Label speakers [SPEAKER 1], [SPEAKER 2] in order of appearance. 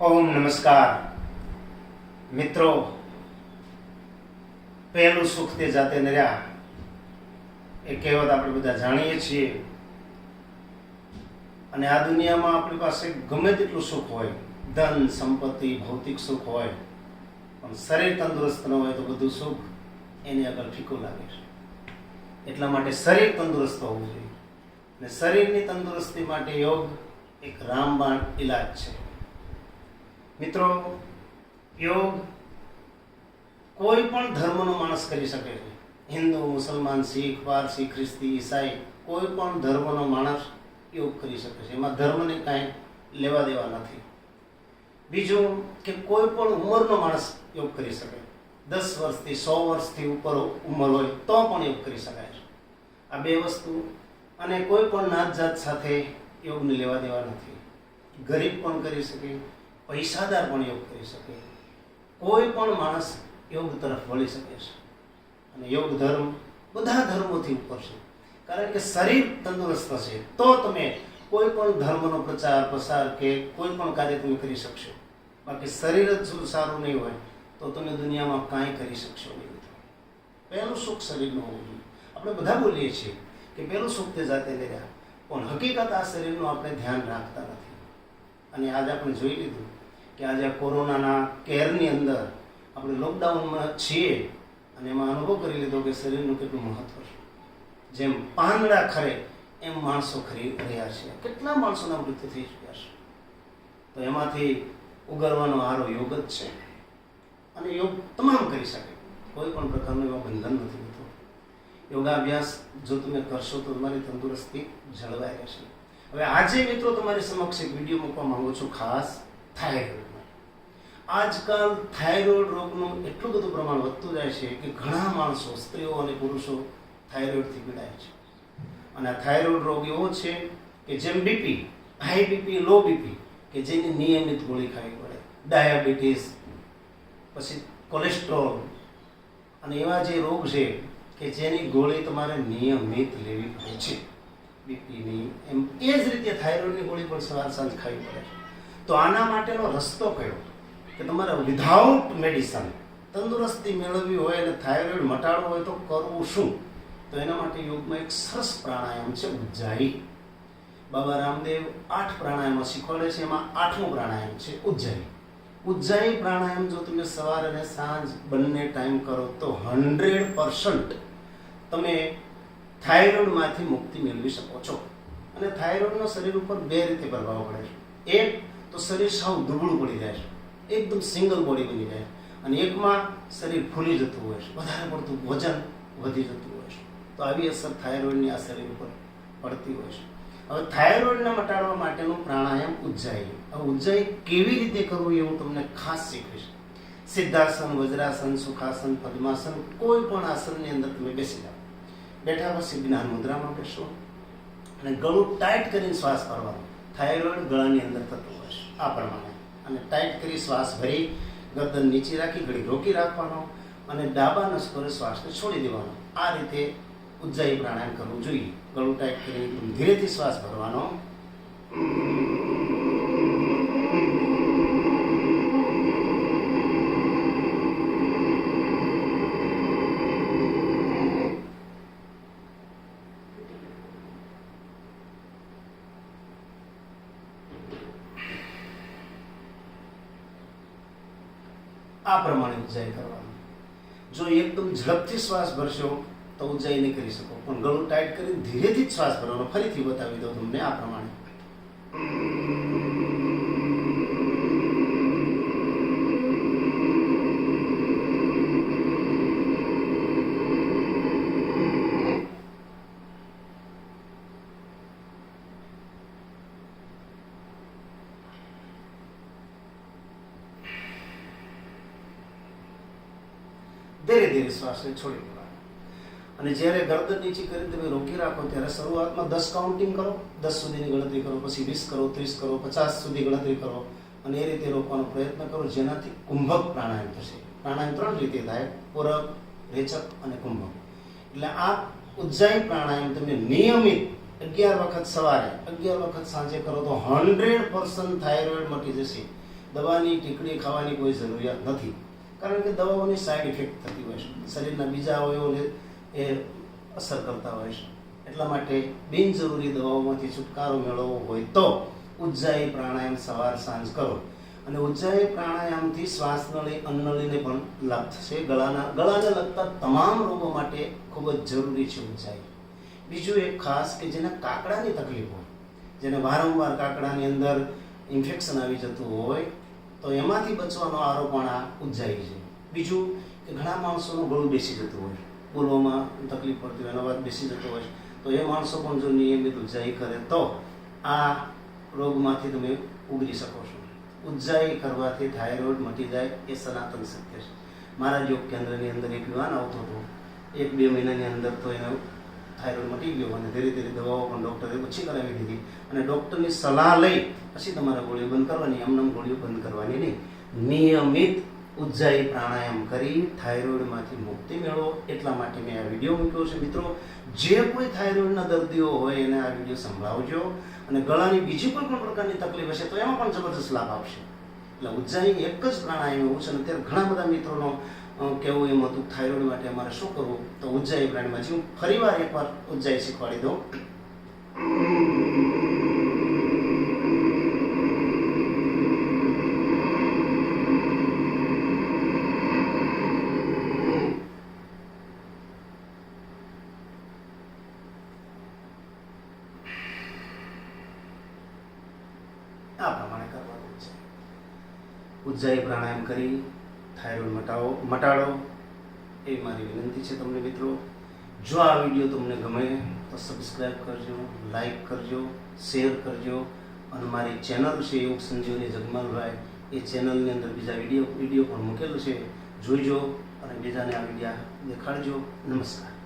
[SPEAKER 1] ઓમ નમસ્કાર મિત્રો, પહેલું સુખ તે જાતે નર્યા એ કહેવત આપણે બધા જાણીએ છીએ. અને આ દુનિયામાં આપણી પાસે ગમે તેટલું સુખ હોય, ધન સંપત્તિ ભૌતિક સુખ હોય, પણ શરીર તંદુરસ્ત ન હોય તો બધું સુખ એની આગળ ફીકું લાગે છે. એટલા માટે શરીર તંદુરસ્ત હોવું જોઈએ. અને શરીરની તંદુરસ્તી માટે યોગ એક રામબાણ ઈલાજ છે. મિત્રો, યોગ કોઈ પણ ધર્મનો માણસ કરી શકે છે. હિન્દુ, મુસલમાન, શીખ, પારસી, ખ્રિસ્તી, ઈસાઈ, કોઈ પણ ધર્મનો માણસ યોગ કરી શકે છે. એમાં ધર્મને કાંઈ લેવા દેવા નથી. બીજું કે કોઈ પણ ઉંમરનો માણસ યોગ કરી શકે. 10 વર્ષથી 100 વર્ષથી ઉપર ઉંમર હોય તો પણ યોગ કરી શકાય છે. આ બે વસ્તુ. અને કોઈ પણ નાત જાત સાથે યોગને લેવા દેવા નથી. ગરીબ પણ કરી શકે, પૈસાદાર પણ યોગ કરી શકે. કોઈ પણ માણસ યોગ તરફ વળી શકે છે. અને યોગ ધર્મ બધા ધર્મોથી ઉપર છે. કારણ કે શરીર તંદુરસ્ત હશે તો તમે કોઈ પણ ધર્મનો પ્રચાર પ્રસાર કે કોઈ પણ કાર્ય તમે કરી શકશો. બાકી શરીર જ સારું નહીં હોય તો તમે દુનિયામાં કાંઈ કરી શકશો નહીં. પહેલું સુખ શરીરનું હોવું જોઈએ. આપણે બધા બોલીએ છીએ કે પહેલું સુખ તે જાતે લેવા, પણ હકીકત આ શરીરનું આપણે ધ્યાન રાખતા નથી. અને આજે આપણે જોઈ લીધું કે આજે કોરોનાના કેરની અંદર આપણે લોકડાઉનમાં છીએ અને એમાં અનુભવ કરી લીધો કે શરીરનું કેટલું મહત્વ છે. જેમ પાંદડા ખરે એમ માણસો ખરી રહ્યા છે. કેટલા માણસોના મૃત્યુ થઈ ચૂક્યા છે. તો એમાંથી ઉગરવાનો આરો યોગ જ છે. અને યોગ તમામ કરી શકે. કોઈ પણ પ્રકારનું એવા બંધન નથી હોતું. યોગાભ્યાસ જો તમે કરશો તો તમારી તંદુરસ્તી જળવાઈ રહેશે. હવે આજે મિત્રો તમારી સમક્ષ એક વિડીયો મૂકવા માંગુ છું, ખાસ થાઇરોઇડ. આજકાલ થાઇરોઇડ રોગનું એટલું બધું પ્રમાણ વધતું જાય છે કે ઘણા માણસો, સ્ત્રીઓ અને પુરુષો થાઇરોઇડથી પીડાય છે. અને આ થાઇરોઇડ રોગ એવો છે કે જેમ BP, high BP, low BP, કે જેની નિયમિત ગોળી ખાવી પડે, ડાયાબિટીસ, પછી કોલેસ્ટ્રોલ, અને એવા જે રોગ છે કે જેની ગોળી તમારે નિયમિત લેવી પડે છે. બીપીની એમ એ જ રીતે થાઇરોઇડની ગોળી પણ સવાર સાંજ ખાવી પડે છે. તો આના માટેનો રસ્તો કયો કે તમારે વિધાઉટ મેડિસન તંદુરસ્તી મેળવવી હોય અને થાઇરોઇડ મટાડવો હોય તો કરવું શું? તો એના માટે યોગમાં એક સરસ પ્રાણાયામ છે, ઉજ્જાઈ. બાબા રામદેવ 8 પ્રાણાયામો શીખવાડે છે. એમાં 8મો પ્રાણાયામ છે ઉજ્જાઈ. ઉજ્જાઈ પ્રાણાયામ જો તમે સવાર અને સાંજ બંને ટાઈમ કરો તો 100% તમે થાઇરોઇડમાંથી મુક્તિ મેળવી શકો છો. અને થાઇરોઇડનો શરીર ઉપર 2 રીતે પ્રભાવ પડે છે. એક તો શરીર સાવ દુબળું પડી જાય છે, એકદમ સિંગલ બોડી બની જાય. અને એકમાં શરીર ફૂલી જતું હોય છે, વધારે પડતું વજન વધી જતું હોય છે. તો આવી અસર થાઇરોઇડની આ શરીર ઉપર પડતી હોય છે. હવે થાઇરોઇડને મટાડવા માટેનું પ્રાણાયામ ઉજ્જાઈ. હવે ઉજ્જાઈ કેવી રીતે કરવું એ હું તમને ખાસ શીખવીશ. સિદ્ધાસન, વજ્રાસન, સુખાસન, પદ્માસન, કોઈ પણ આસનની અંદર તમે બેસી જાઓ. બેઠા પછી જ્ઞાન મુદ્રામાં બેસો અને ગળું ટાઈટ કરીને શ્વાસ ભરવાનો. થાઇરોઇડ ગળાની અંદર થતું હોય છે આ પ્રમાણે. અને ટાઈટ કરી શ્વાસ ભરી ગરદન નીચે રાખી ઘડી રોકી રાખવાનો અને ડાબા નસકોરે શ્વાસને છોડી દેવાનો. આ રીતે ઉજ્જાઈ પ્રાણાયામ કરવું જોઈએ. ગળું ટાઈટ કરી ધીરેથી શ્વાસ ભરવાનો. આ પ્રમાણે ઉજ્જાઈ કરવાનું. જો એકદમ ઝડપથી શ્વાસ ભરશો તો ઉજ્જાઈ નહીં કરી શકો, પણ ગળું ટાઈટ કરી ધીરેથી જ શ્વાસ ભરવાનો. ફરીથી બતાવી દઉં તમને આ પ્રમાણે. ધીરે ધીરે શ્વાસને છોડી દેવાનો. અને જ્યારે ગરદન નીચે કરી તમે રોકી રાખો ત્યારે શરૂઆતમાં 10 કાઉન્ટિંગ કરો, 10 સુધીની ગણતરી કરો, પછી 20 કરો, 30 કરો, 50 સુધી ગણતરી કરો અને એ રીતે રોકવાનો પ્રયત્ન કરો, જેનાથી કુંભક પ્રાણાયામ થશે. પ્રાણાયામ 3 રીતે થાય, પૂરક, રેચક અને કુંભક. એટલે આ ઉજ્જાઈ પ્રાણાયામ તમે નિયમિત 11 વખત સવારે 11 વખત સાંજે કરો તો 100% થાઇરોઇડ મટી જશે. દવાની ટીકડી ખાવાની કોઈ જરૂરિયાત નથી, કારણ કે દવાઓની સાઈડ ઇફેક્ટ થતી હોય છે, શરીરના બીજા અવયવોને એ અસર કરતા હોય છે. એટલા માટે બિનજરૂરી દવાઓમાંથી છુટકારો મેળવવો હોય તો ઉજ્જાઈ પ્રાણાયામ સવાર સાંજ કરો. અને ઉજ્જાઈ પ્રાણાયામથી શ્વાસ નળી અન્ન નળીને પણ લાભ થશે. ગળાને લગતા તમામ રોગો માટે ખૂબ જ જરૂરી છે ઉજ્જાઈ. બીજું એક ખાસ કે જેને કાકડાની તકલીફ હોય, જેને વારંવાર કાકડાની અંદર ઇન્ફેક્શન આવી જતું હોય, તો એમાંથી બચવાનો આરો પણ આ ઉજ્જાઈ છે. બીજું કે ઘણા માણસોનું ગળું બેસી જતું હોય, બોલવામાં તકલીફ પડતી હોય, અવાજ બેસી જતો હોય, તો એ માણસો પણ જો નિયમિત ઉજ્જાઈ કરે તો આ રોગમાંથી તમે ઉગરી શકો છો. ઉજ્જાઈ કરવાથી થાઇરોઇડ મટી જાય એ સનાતન સત્ય છે. મારા યોગ કેન્દ્રની અંદર એક યુવાન આવતો હતો, 1-2 મહિનાની અંદર તો એનો થાઇરોઇડ મટી ગયો અને ધીરે ધીરે દવાઓ પણ ડૉક્ટરે ઓછી કરાવી દીધી. અને ડૉક્ટરની સલાહ લઈ પછી તમારે ગોળીઓ બંધ કરવાની, એમને ગોળીઓ બંધ કરવાની નહીં. નિયમિત ઉજ્જાઈ પ્રાણાયામ કરી થાઇરોઇડમાંથી મુક્તિ મેળવો. એટલા માટે મેં આ વિડીયો મૂક્યો છે. મિત્રો, જે કોઈ થાઇરોઇડના દર્દીઓ હોય એને આ વિડીયો સંભળાવજો. અને ગળાની બીજી કોઈ પણ પ્રકારની તકલીફ હશે તો એમાં પણ જબરદસ્ત લાભ આપશે. એટલે ઉજ્જાઈ એક જ પ્રાણાયામ એવું છે. અને અત્યારે ઘણા બધા મિત્રોનો કેવું એમ હતું થાઇરોઇડ માટે અમારે શું કરવું, તો ઉજ્જાઈ પ્રાણાયામમાં હું ફરીવાર એકવાર ઉજ્જાઈ શીખવાડી દઉં. આ પ્રમાણે કરવાનું છે. ઉજ્જાઈ પ્રાણાયામ કરી થાઇરોઇડ મટાડો એવી મારી વિનંતી છે તમને મિત્રો. જો આ વિડીયો તમને ગમે તો સબસ્ક્રાઈબ કરજો, લાઈક કરજો, શેર કરજો. અને મારી ચેનલ છે યોગ સંજીવની જગમાલભાઈ, એ ચેનલની અંદર બીજા વિડીયો પણ મૂકેલું છે, જોઈજો અને બીજાને આ વિડીયો દેખાડજો. નમસ્કાર.